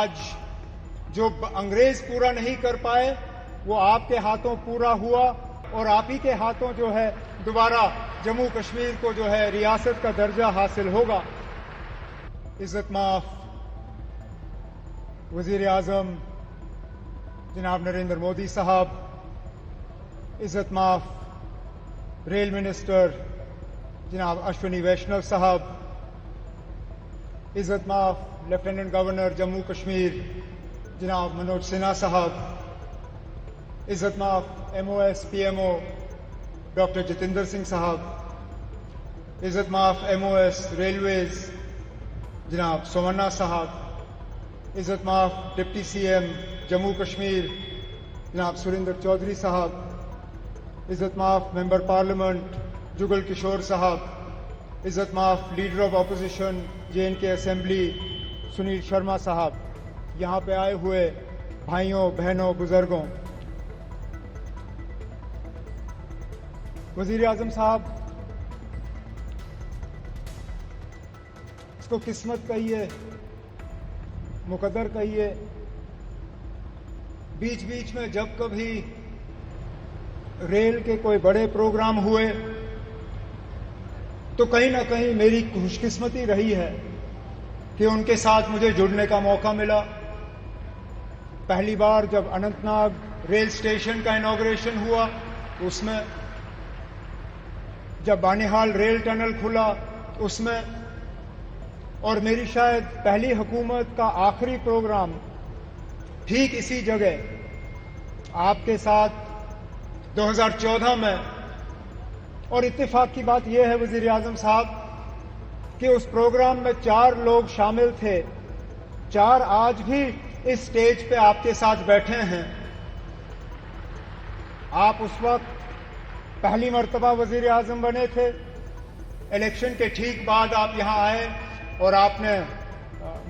آج جو انگریز پورا نہیں کر پائے وہ آپ کے ہاتھوں پورا ہوا اور آپ ہی کے ہاتھوں جو ہے دوبارہ جموں کشمیر کو جو ہے ریاست کا درجہ حاصل ہوگا۔ عزت مآب وزیر اعظم جناب نریندر مودی صاحب، عزت مآب ریل منسٹر جناب اشونی ویشنو صاحب، عزت مآب لیفٹیننٹ گورنر جموں کشمیر جناب منوج سنہا صاحب، عزت مآب M O S P M O doctor Jitendra Singh صاحب، عزت مآب ایم او ایس ریلویز جناب سومنا صاحب، عزت مآب deputy C M Jammu Kashmir جناب سریندر چودھری صاحب، عزت مآب ممبر پارلیمنٹ جگل کشور صاحب، عزت مآب leader of opposition J N K assembly Sunil Sharma صاحب، یہاں پہ آئے ہوئے بھائیوں بہنوں بزرگوں، وزیر اعظم صاحب، اس کو قسمت کہیے، مقدر کہیے، بیچ بیچ میں جب کبھی ریل کے کوئی بڑے پروگرام ہوئے تو کہیں نہ کہیں میری خوش قسمتی رہی ہے کہ ان کے ساتھ مجھے جڑنے کا موقع ملا۔ پہلی بار جب اننت ناگ ریل اسٹیشن کا انوگریشن ہوا اس میں، جب بانہال ریل ٹنل کھلا اس میں، اور میری شاید پہلی حکومت کا آخری پروگرام ٹھیک اسی جگہ آپ کے ساتھ 2014 میں۔ اور اتفاق کی بات یہ ہے وزیر اعظم صاحب کہ اس پروگرام میں 4 لوگ شامل تھے، 4 آج بھی اس سٹیج پہ آپ کے ساتھ بیٹھے ہیں۔ آپ اس وقت پہلی مرتبہ وزیر اعظم بنے تھے، الیکشن کے ٹھیک بعد آپ یہاں آئے اور آپ نے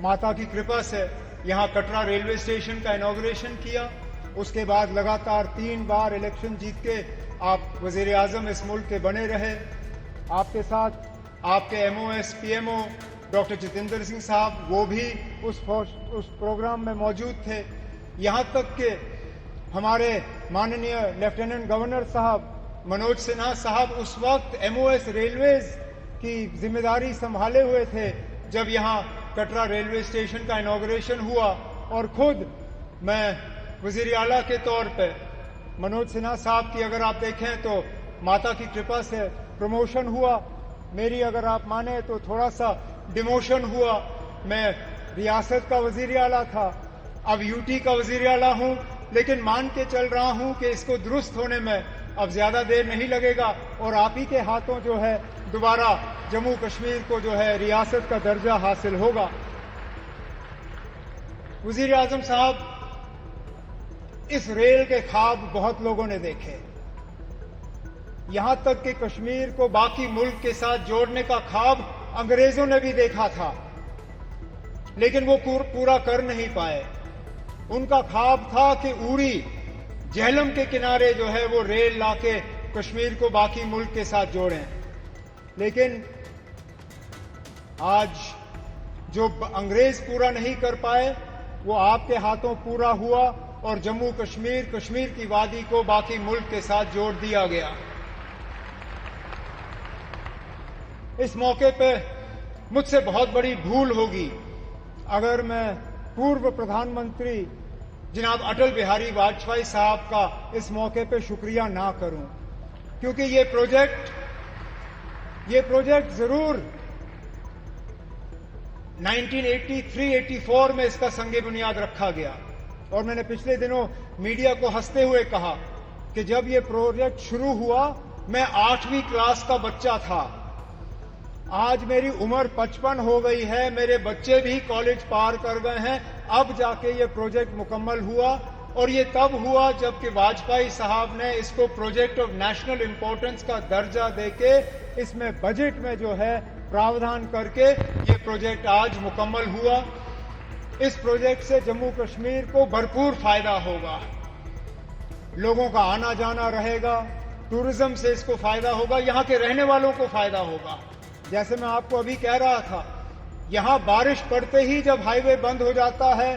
ماتا کی کرپا سے یہاں کٹرا ریلوے اسٹیشن کا انوگریشن کیا۔ اس کے بعد لگاتار 3 بار الیکشن جیت کے آپ وزیر اعظم اس ملک کے بنے رہے۔ آپ کے ساتھ آپ کے M O S P M O doctor Jitendra Singh صاحب، وہ بھی اس پروگرام میں موجود تھے، یہاں تک کہ ہمارے ماننیہ لیفٹیننٹ گورنر صاحب منوج سنہا صاحب اس وقت ایم او ایس ریلویز کی ذمہ داری سنبھالے ہوئے تھے جب یہاں کٹرا ریلوے اسٹیشن کا انوگریشن ہوا، اور خود میں وزیر اعلیٰ کے طور پہ منوج سنہا صاحب کی اگر آپ دیکھیں تو ماتا کی کرپا سے پروموشن ہوا، میری اگر آپ مانیں تو تھوڑا سا ڈیموشن ہوا۔ میں ریاست کا وزیر اعلیٰ تھا، اب یو ٹی کا وزیر اعلیٰ ہوں، لیکن مان کے چل رہا ہوں کہ اس کو درست ہونے میں اب زیادہ دیر نہیں لگے گا اور آپ ہی کے ہاتھوں جو ہے دوبارہ جموں کشمیر کو جو ہے ریاست کا درجہ حاصل ہوگا۔ وزیر اعظم صاحب، اس ریل کے خواب بہت لوگوں نے دیکھے، یہاں تک کہ کشمیر کو باقی ملک کے ساتھ جوڑنے کا خواب انگریزوں نے بھی دیکھا تھا، لیکن وہ پورا کر نہیں پائے۔ ان کا خواب تھا کہ اوری جہلم کے کنارے جو ہے وہ ریل لا کے کشمیر کو باقی ملک کے ساتھ جوڑیں، لیکن آج جو انگریز پورا نہیں کر پائے وہ آپ کے ہاتھوں پورا ہوا اور جموں کشمیر کی وادی کو باقی ملک کے ساتھ جوڑ دیا گیا۔ اس موقع پہ مجھ سے بہت بڑی بھول ہوگی اگر میں پورو پردھان منتری جناب اٹل بہاری واجپئی صاحب کا اس موقع پہ شکریہ نہ کروں، کیونکہ یہ پروجیکٹ ضرور 1983-84 میں اس کا سنگ بنیاد رکھا گیا، اور میں نے پچھلے دنوں میڈیا کو ہنستے ہوئے کہا کہ جب یہ پروجیکٹ شروع ہوا میں 8ویں کلاس کا بچہ تھا، آج میری عمر 55 ہو گئی ہے، میرے بچے بھی کالج پار کر گئے ہیں، اب جا کے یہ پروجیکٹ مکمل ہوا، اور یہ تب ہوا جب کہ واجپئی صاحب نے اس کو پروجیکٹ آف نیشنل امپورٹنس کا درجہ دے کے اس میں بجٹ میں جو ہے پراودھان کر کے یہ پروجیکٹ آج مکمل ہوا۔ اس پروجیکٹ سے جموں کشمیر کو بھرپور فائدہ ہوگا، لوگوں کا آنا جانا رہے گا، ٹورزم سے اس کو فائدہ ہوگا، یہاں کے رہنے والوں کو فائدہ ہوگا۔ جیسے میں آپ کو ابھی کہہ رہا تھا، یہاں بارش پڑتے ہی جب ہائی وے بند ہو جاتا ہے